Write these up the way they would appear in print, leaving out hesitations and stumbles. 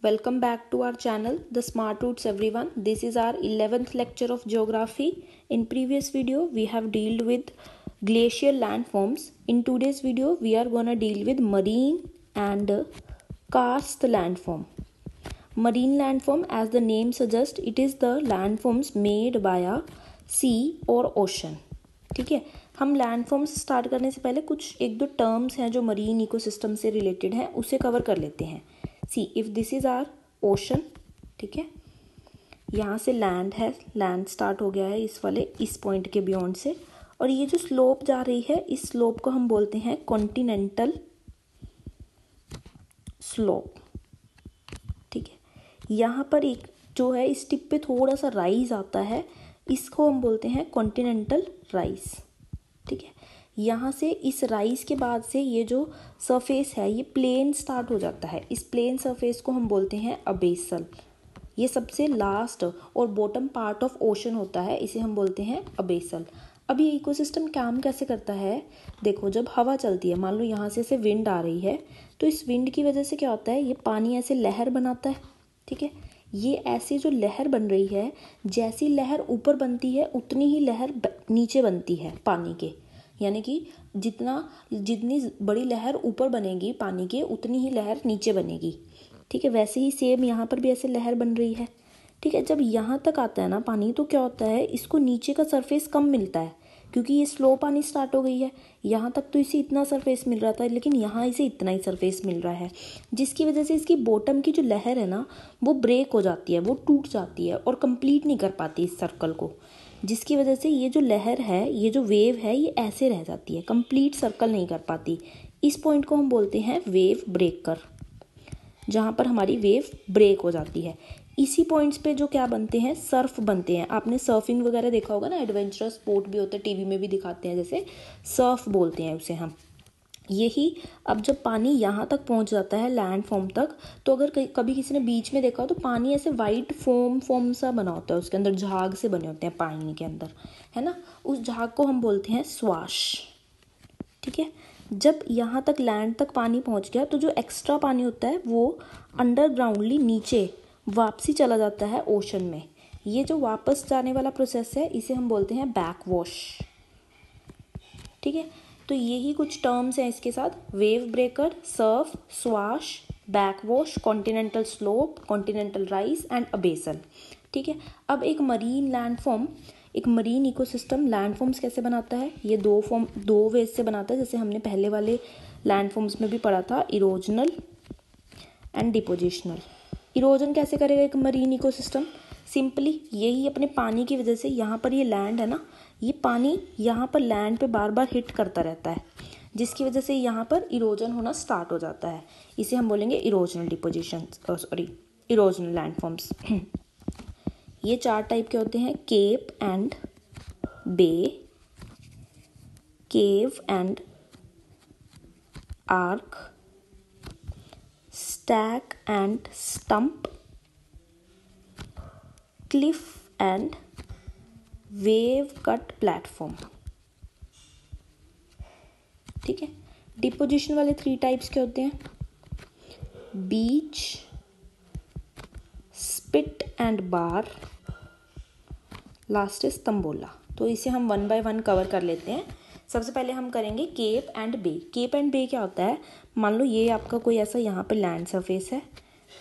Welcome back to our channel, The Smart Roots everyone. This is our 11th lecture of geography. In previous video, we have dealt with glacial landforms. In today's video, we are gonna deal with marine and karst landform. Marine landform, as the name suggests, it is the landforms made by a sea or ocean. ठीक है, हम landforms start करने से पहले कुछ एक दो terms हैं जो मरीन इकोसिस्टम से रिलेटेड हैं, उसे कवर कर लेते हैं. See if this is our ocean, ठीक है, यहाँ से लैंड है, लैंड स्टार्ट हो गया है इस पॉइंट के बियॉन्ड से, और ये जो स्लोप जा रही है इस स्लोप को हम बोलते हैं कॉन्टिनेंटल स्लोप. ठीक है, यहाँ पर एक जो है इस टिप पे थोड़ा सा राइज आता है, इसको हम बोलते हैं कॉन्टिनेंटल राइज. ठीक है, यहाँ से इस राइज के बाद से ये जो सरफेस है ये प्लेन स्टार्ट हो जाता है. इस प्लेन सरफेस को हम बोलते हैं अबेसल. ये सबसे लास्ट और बॉटम पार्ट ऑफ ओशन होता है, इसे हम बोलते हैं अबेसल. अब ये इकोसिस्टम काम कैसे करता है, देखो जब हवा चलती है, मान लो यहाँ से विंड आ रही है, तो इस विंड की वजह से क्या होता है, ये पानी ऐसे लहर बनाता है. ठीक है, ये ऐसी जो लहर बन रही है, जैसी लहर ऊपर बनती है उतनी ही लहर नीचे बनती है पानी के. यानी कि जितनी बड़ी लहर ऊपर बनेगी पानी के, उतनी ही लहर नीचे बनेगी. ठीक है, वैसे ही सेम यहाँ पर भी ऐसे लहर बन रही है. ठीक है, जब यहाँ तक आता है ना पानी, तो क्या होता है, इसको नीचे का सरफेस कम मिलता है क्योंकि ये स्लो पानी स्टार्ट हो गई है. यहाँ तक तो इसे इतना सरफेस मिल रहा था, लेकिन यहाँ इसे इतना ही सरफेस मिल रहा है, जिसकी वजह से इसकी बॉटम की जो लहर है ना वो ब्रेक हो जाती है, वो टूट जाती है और कंप्लीट नहीं कर पाती इस सर्कल को, जिसकी वजह से ये जो लहर है, ये जो वेव है, ये ऐसे रह जाती है, कंप्लीट सर्कल नहीं कर पाती. इस पॉइंट को हम बोलते हैं वेव ब्रेकर, जहाँ पर हमारी वेव ब्रेक हो जाती है. इसी पॉइंट्स पे जो क्या बनते हैं, सर्फ बनते हैं. आपने सर्फिंग वगैरह देखा होगा ना, एडवेंचरस स्पोर्ट भी होते हैं, टीवी में भी दिखाते हैं, जैसे सर्फ बोलते हैं उसे हम. यही अब जब पानी यहाँ तक पहुँच जाता है लैंड फॉर्म तक, तो अगर कभी किसी ने बीच में देखा हो तो पानी ऐसे वाइट फोम सा बना होता है, उसके अंदर झाग से बने होते हैं पानी के अंदर, है ना, उस झाग को हम बोलते हैं स्वाश. ठीक है, जब यहाँ तक लैंड तक पानी पहुँच गया तो जो एक्स्ट्रा पानी होता है वो अंडरग्राउंडली नीचे वापसी चला जाता है ओशन में. ये जो वापस जाने वाला प्रोसेस है इसे हम बोलते हैं बैक वॉश. ठीक है, तो यही कुछ टर्म्स हैं इसके साथ, wave breaker, surf, swash, back wash, continental slope, continental rise and abyssal. ठीक है, अब एक मरीन लैंडफॉर्म, एक मरीन इकोसिस्टम लैंडफॉर्म्स कैसे बनाता है, ये दो वेज से बनाता है, जैसे हमने पहले वाले लैंडफॉर्म्स में भी पढ़ा था, इरोजनल एंड डिपोजिशनल. इरोजन कैसे करेगा एक मरीन इकोसिस्टम, सिंपली यही अपने पानी की वजह से, यहाँ पर ये लैंड है ना, ये पानी यहाँ पर लैंड पे बार बार हिट करता रहता है, जिसकी वजह से यहाँ पर इरोजन होना स्टार्ट हो जाता है. इसे हम बोलेंगे इरोजनल डिपोजिशन, इरोजनल लैंडफॉर्म्स. ये 4 टाइप के होते हैं, cape and bay, cave and arch, stack and stump, cliff and wave cut platform. ठीक है, डिपोजिशन वाले 3 टाइप्स के होते हैं, beach, spit and bar, last is tombolo. तो इसे हम 1 बाय 1 कवर कर लेते हैं. सबसे पहले हम करेंगे cape and bay. Cape and bay क्या होता है, मान लो ये आपका कोई ऐसा यहाँ पे लैंड सरफेस है,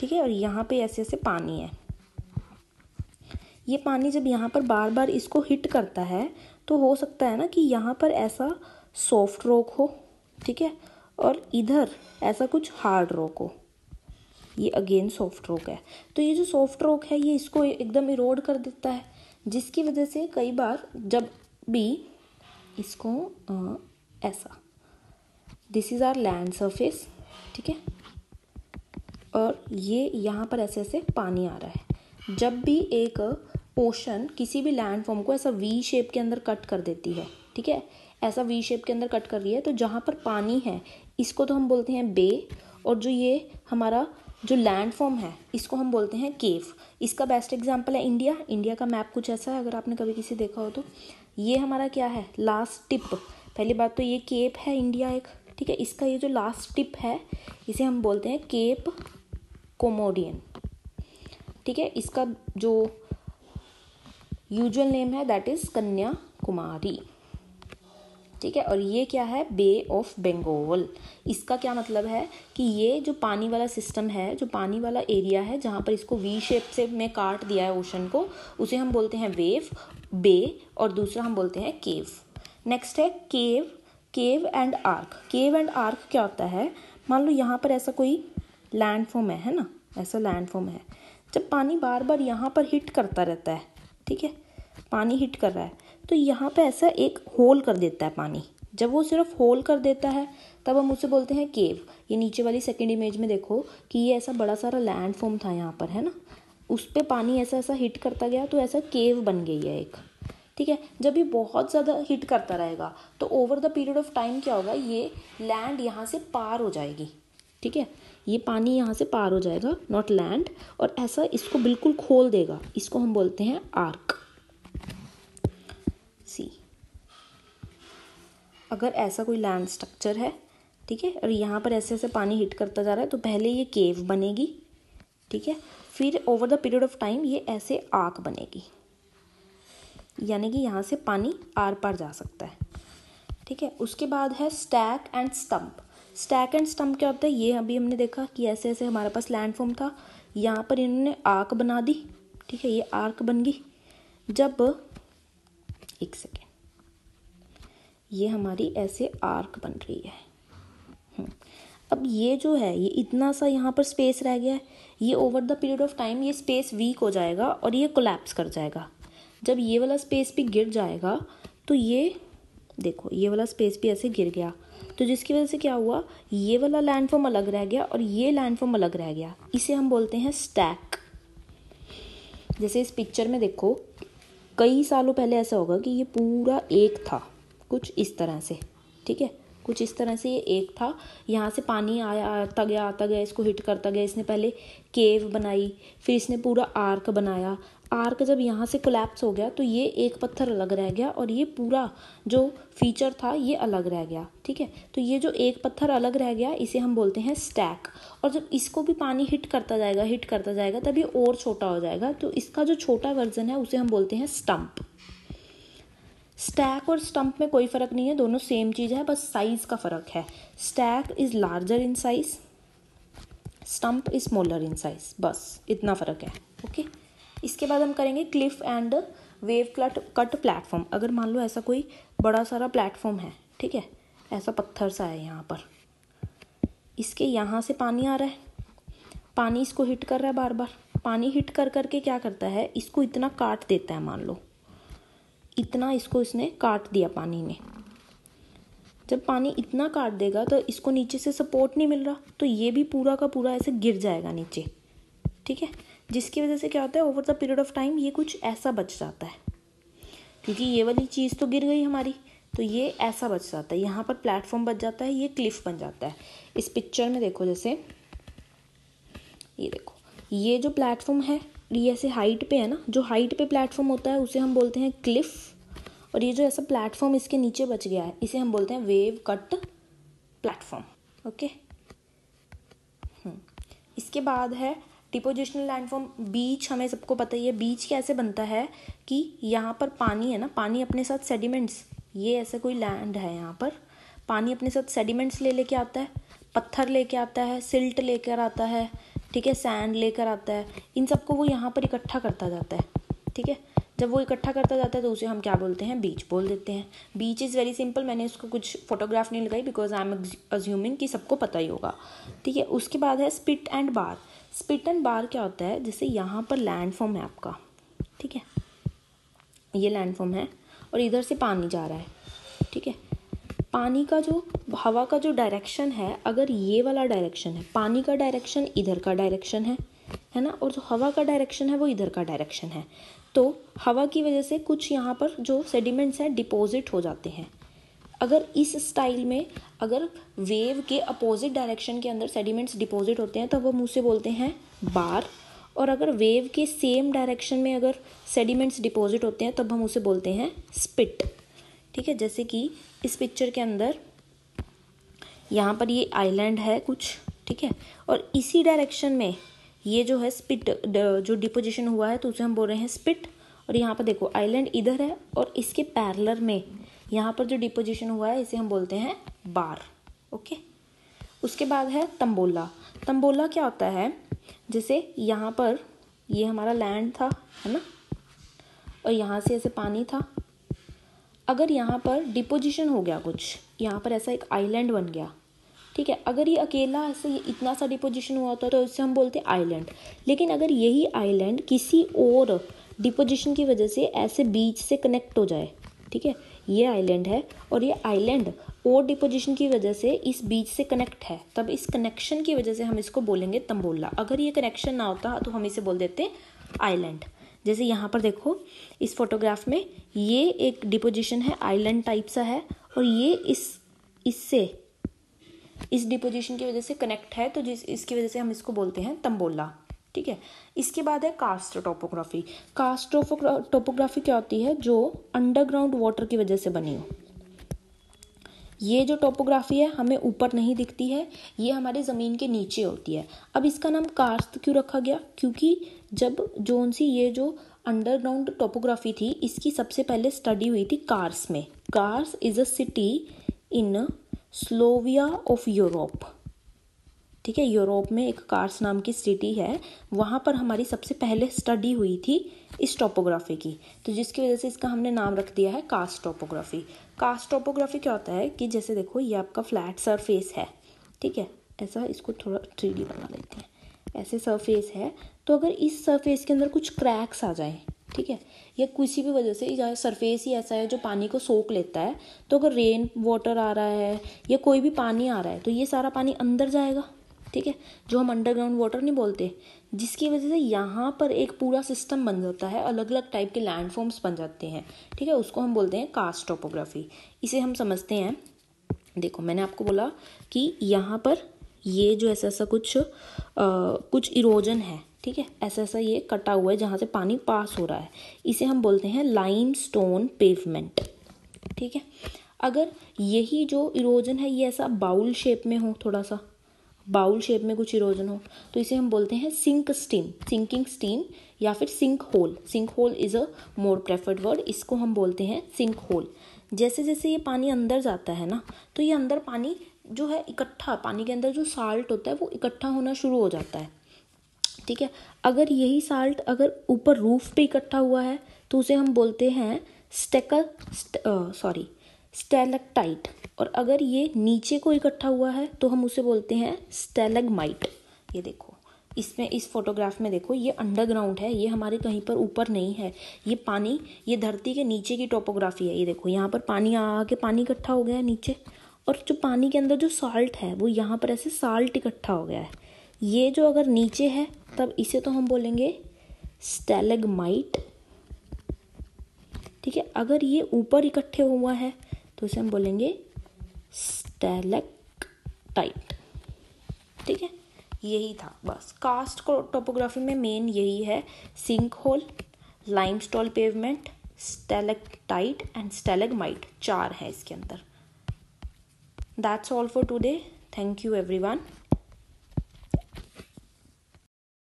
ठीक है, और यहाँ पे ऐसे ऐसे पानी है. ये पानी जब यहाँ पर बार बार इसको हिट करता है तो हो सकता है ना कि यहाँ पर ऐसा सॉफ्ट रॉक हो, ठीक है, और इधर ऐसा कुछ हार्ड रॉक हो. ये अगेन सॉफ्ट रॉक है, तो ये जो सॉफ्ट रॉक है ये इसको एकदम इरोड कर देता है, जिसकी वजह से कई बार जब भी इसको ऐसा, this is our land surface, ठीक है, और ये यहाँ पर ऐसे ऐसे पानी आ रहा है. जब भी एक ओशन किसी भी लैंड फॉर्म को ऐसा वी शेप के अंदर कट कर देती है, ठीक है, ऐसा वी शेप के अंदर कट कर रही है, तो जहाँ पर पानी है इसको तो हम बोलते हैं बे, और जो ये हमारा जो लैंड फॉर्म है इसको हम बोलते हैं केव. इसका बेस्ट एग्जांपल है इंडिया. इंडिया का मैप कुछ ऐसा है, अगर आपने कभी किसी देखा हो तो. ये हमारा क्या है, लास्ट टिप. पहली बात तो ये केप है इंडिया एक, ठीक है, इसका ये जो लास्ट टिप है इसे हम बोलते हैं केप कोमोडियन, ठीक है। इसका जो यूजुअल नेम है दैट इज कन्याकुमारी, ठीक है। और ये क्या है, बे ऑफ बंगाल। इसका क्या मतलब है कि ये जो पानी वाला सिस्टम है, जो पानी वाला एरिया है जहाँ पर इसको वी शेप से में काट दिया है ओशन को, उसे हम बोलते हैं वेव, बे, और दूसरा हम बोलते हैं केव। नेक्स्ट है cave, cave and arch. Cave and arch क्या होता है, मान लो यहाँ पर ऐसा कोई लैंडफॉर्म है ना, ऐसा लैंडफॉर्म है। जब पानी बार बार यहाँ पर हिट करता रहता है, ठीक है, पानी हिट कर रहा है, तो यहाँ पे ऐसा एक होल कर देता है पानी। जब वो सिर्फ होल कर देता है तब हम उसे बोलते हैं केव। ये नीचे वाली सेकंड इमेज में देखो कि ये ऐसा बड़ा सारा लैंडफॉर्म था यहाँ पर, है ना, उस पे पानी ऐसा ऐसा हिट करता गया तो ऐसा केव बन गई है एक, ठीक है। जब ये बहुत ज़्यादा हिट करता रहेगा तो over the period of time क्या होगा, ये लैंड यहाँ से पार हो जाएगी, ठीक है, ये पानी यहाँ से पार हो जाएगा, नॉट लैंड, और ऐसा इसको बिल्कुल खोल देगा। इसको हम बोलते हैं आर्क। सी, अगर ऐसा कोई लैंड स्ट्रक्चर है, ठीक है, और यहाँ पर ऐसे ऐसे पानी हिट करता जा रहा है, तो पहले ये केव बनेगी, ठीक है, फिर over the period of time ये ऐसे आर्क बनेगी, यानी कि यहाँ से पानी आर पार जा सकता है, ठीक है। उसके बाद है stack and stump. Stack and stump क्या होता है, ये अभी हमने देखा कि ऐसे ऐसे हमारे पास लैंडफॉर्म था, यहाँ पर इन्होंने आर्क बना दी, ठीक है, ये आर्क बन गई। जब एक सेकेंड, ये हमारी ऐसे आर्क बन रही है। अब ये जो है, ये इतना सा यहाँ पर स्पेस रह गया है, ये over the period of time ये स्पेस वीक हो जाएगा और ये कोलैप्स कर जाएगा। जब ये वाला स्पेस भी गिर जाएगा तो ये देखो, ये वाला स्पेस भी ऐसे गिर गया, तो जिसकी वजह से क्या हुआ, ये वाला लैंडफॉर्म अलग रह गया और ये लैंडफॉर्म अलग रह गया। इसे हम बोलते हैं स्टैक। जैसे इस पिक्चर में देखो, कई सालों पहले ऐसा होगा कि ये पूरा एक था, कुछ इस तरह से, ठीक है, कुछ इस तरह से ये एक था। यहाँ से पानी आया, आता गया, इसको हिट करता गया। इसने पहले केव बनाई, फिर इसने पूरा आर्क बनाया। आर्क जब यहाँ से कोलैप्स हो गया तो ये एक पत्थर अलग रह गया और ये पूरा जो फीचर था ये अलग रह गया, ठीक है। तो ये जो एक पत्थर अलग रह गया इसे हम बोलते हैं स्टैक। और जब इसको भी पानी हिट करता जाएगा तब ये और छोटा हो जाएगा, तो इसका जो छोटा वर्जन है उसे हम बोलते हैं स्टम्प। स्टैक और स्टम्प में कोई फ़र्क नहीं है, दोनों सेम चीज़ है, बस साइज़ का फ़र्क है। Stack is larger in size, stump is smaller in size, बस इतना फ़र्क है, ओके। इसके बाद हम करेंगे Cliff and wave cut platform. अगर मान लो ऐसा कोई बड़ा सारा प्लेटफॉर्म है, ठीक है, ऐसा पत्थर सा है यहाँ पर, इसके यहाँ से पानी आ रहा है, पानी इसको हिट कर रहा है बार बार। पानी हिट कर करके क्या करता है, इसको इतना काट देता है, मान लो इतना इसको इसने काट दिया पानी ने। जब पानी इतना काट देगा तो इसको नीचे से सपोर्ट नहीं मिल रहा, तो ये भी पूरा का पूरा ऐसे गिर जाएगा नीचे, ठीक है। जिसकी वजह से क्या होता है, over the period of time ये कुछ ऐसा बच जाता है, क्योंकि ये वाली चीज़ तो गिर गई हमारी, तो ये ऐसा बच जाता है, यहाँ पर प्लेटफॉर्म बच जाता है, ये क्लिफ बन जाता है। इस पिक्चर में देखो, जैसे ये देखो, ये जो प्लेटफॉर्म है ये ऐसे हाइट पे है ना, जो हाइट पे प्लेटफॉर्म होता है उसे हम बोलते हैं क्लिफ, और ये जो ऐसा प्लेटफॉर्म इसके नीचे बच गया है इसे हम बोलते हैं वेव कट प्लेटफॉर्म, ओके। इसके बाद है डिपोजिशनल लैंडफॉर्म। बीच हमें सबको पता ही है, बीच कैसे बनता है कि यहाँ पर पानी है ना, पानी अपने साथ सेडिमेंट्स, ये ऐसा कोई लैंड है, यहाँ पर पानी अपने साथ सेडिमेंट्स लेके आता है, पत्थर लेके आता है, सिल्ट लेकर आता है, ठीक है, सैंड लेकर आता है, इन सबको वो यहाँ पर इकट्ठा करता जाता है, ठीक है। जब वो इकट्ठा करता जाता है तो उसे हम क्या बोलते हैं, बीच बोल देते हैं। बीच इज़ वेरी सिंपल, मैंने उसको कुछ फोटोग्राफ नहीं लगाई बिकॉज आई एम अज्यूमिंग कि सबको पता ही होगा, ठीक है। उसके बाद है spit and bar. Spit and bar क्या होता है, जैसे यहाँ पर लैंडफॉर्म है आपका, ठीक है, ये लैंडफॉर्म है और इधर से पानी जा रहा है, ठीक है। पानी का जो, हवा का जो डायरेक्शन है, अगर ये वाला डायरेक्शन है, पानी का डायरेक्शन इधर का डायरेक्शन है ना, और जो हवा का डायरेक्शन है वो इधर का डायरेक्शन है, तो हवा की वजह से कुछ यहाँ पर जो सेडिमेंट्स हैं डिपॉजिट हो जाते हैं। अगर इस स्टाइल में अगर वेव के अपोजिट डायरेक्शन के अंदर सेडिमेंट्स डिपॉजिट होते हैं तब हम उसे बोलते हैं बार, और अगर वेव के सेम डायरेक्शन में अगर सेडिमेंट्स डिपॉजिट होते हैं तब हम उसे बोलते हैं स्पिट, ठीक है। जैसे कि इस पिक्चर के अंदर यहाँ पर ये आइलैंड है कुछ, ठीक है, और इसी डायरेक्शन में ये जो है स्पिट जो डिपोजिशन हुआ है तो उसे हम बोल रहे हैं स्पिट। और यहाँ पर देखो आइलैंड इधर है और इसके पैरेलल में यहाँ पर जो डिपोजिशन हुआ है इसे हम बोलते हैं बार। ओके, उसके बाद है तंबोला। तंबोला क्या होता है, जैसे यहाँ पर ये हमारा लैंड था, है ना, और यहाँ से ऐसे पानी था। अगर यहाँ पर डिपोजिशन हो गया कुछ, यहाँ पर ऐसा एक आइलैंड बन गया, ठीक है। अगर ये अकेला ऐसे इतना सा डिपोजिशन हुआ होता तो इससे हम बोलते हैं आइलैंड। लेकिन अगर यही आइलैंड किसी और डिपोजिशन की वजह से ऐसे बीच से कनेक्ट हो जाए, ठीक है, ये आइलैंड है और ये आइलैंड और डिपोजिशन की वजह से इस बीच से कनेक्ट है, तब इस कनेक्शन की वजह से हम इसको बोलेंगे तंबोला। अगर ये कनेक्शन ना होता तो हम इसे बोल देते आइलैंड। जैसे यहाँ पर देखो इस फोटोग्राफ में ये एक डिपोजिशन है, आइलैंड टाइप सा है, और ये इससे इस डिपोजिशन की वजह से कनेक्ट है, तो इसकी वजह से हम इसको बोलते हैं तंबोला, ठीक है। इसके बाद है कार्स्ट टोपोग्राफी। कार्स्ट टोपोग्राफी क्या होती है, जो अंडरग्राउंड वाटर की वजह से बनी हो। ये जो टोपोग्राफी है हमें ऊपर नहीं दिखती है, ये हमारे ज़मीन के नीचे होती है। अब इसका नाम कार्स्ट क्यों रखा गया, क्योंकि जब ये जो अंडरग्राउंड टोपोग्राफी थी इसकी सबसे पहले स्टडी हुई थी कार्स में। Kars is a city in Slovenia of Europe, ठीक है। यूरोप में एक कार्स नाम की सिटी है, वहाँ पर हमारी सबसे पहले स्टडी हुई थी इस टोपोग्राफी की, तो जिसकी वजह से इसका हमने नाम रख दिया है कास्ट टोपोग्राफी। कास्ट टोपोग्राफी क्या होता है कि जैसे देखो ये आपका फ्लैट सरफेस है, ठीक है, ऐसा इसको थोड़ा 3D बना लेते हैं, ऐसे सरफेस है, तो अगर इस सरफेस के अंदर कुछ क्रैक्स आ जाएं, ठीक है, या किसी भी वजह से सरफेस ही ऐसा है जो पानी को सोख लेता है, तो अगर रेन वाटर आ रहा है या कोई भी पानी आ रहा है तो ये सारा पानी अंदर जाएगा, ठीक है, जो हम अंडरग्राउंड वाटर नहीं बोलते, जिसकी वजह से यहाँ पर एक पूरा सिस्टम बन जाता है, अलग अलग टाइप के लैंडफॉर्म्स बन जाते हैं, ठीक है, उसको हम बोलते हैं कास्ट टोपोग्राफी। इसे हम समझते हैं। देखो मैंने आपको बोला कि यहाँ पर ये जो ऐसा कुछ इरोजन है, ठीक है, ऐसा ये कटा हुआ है जहाँ से पानी पास हो रहा है, इसे हम बोलते हैं लाइमस्टोन पेवमेंट, ठीक है। अगर यही जो इरोजन है ये ऐसा बाउल शेप में हो, थोड़ा सा बाउल शेप में कुछ इरोजन हो, तो इसे हम बोलते हैं सिंकिंग स्टीन या फिर sinkhole. Sinkhole is a more preferred word, इसको हम बोलते हैं सिंक होल। जैसे जैसे ये पानी अंदर जाता है ना, तो ये अंदर पानी जो है इकट्ठा, पानी के अंदर जो साल्ट होता है वो इकट्ठा होना शुरू हो जाता है, ठीक है। अगर यही साल्ट अगर ऊपर रूफ पे इकट्ठा हुआ है तो उसे हम बोलते हैं स्टैलेक्टाइट, और अगर ये नीचे को इकट्ठा हुआ है तो हम उसे बोलते हैं स्टैलेग्माइट। ये देखो इसमें इस फोटोग्राफ में देखो ये अंडरग्राउंड है, ये हमारे कहीं पर ऊपर नहीं है, ये पानी ये धरती के नीचे की टोपोग्राफी है। ये देखो यहाँ पर पानी आके पानी इकट्ठा हो गया है नीचे, और जो पानी के अंदर जो साल्ट है वो यहाँ पर ऐसे साल्ट इकट्ठा हो गया है। ये जो अगर नीचे है तब इसे तो हम बोलेंगे स्टैलेग्माइट, ठीक है। अगर ये ऊपर इकट्ठे हुआ है तो इसे हम बोलेंगे स्टैलेक्टाइट, ठीक है। यही था बस कास्ट टोपोग्राफी में मेन यही है, sinkhole, limestone pavement, stalactite and stalagmite, 4 है इसके अंदर। That's all for today, thank you everyone.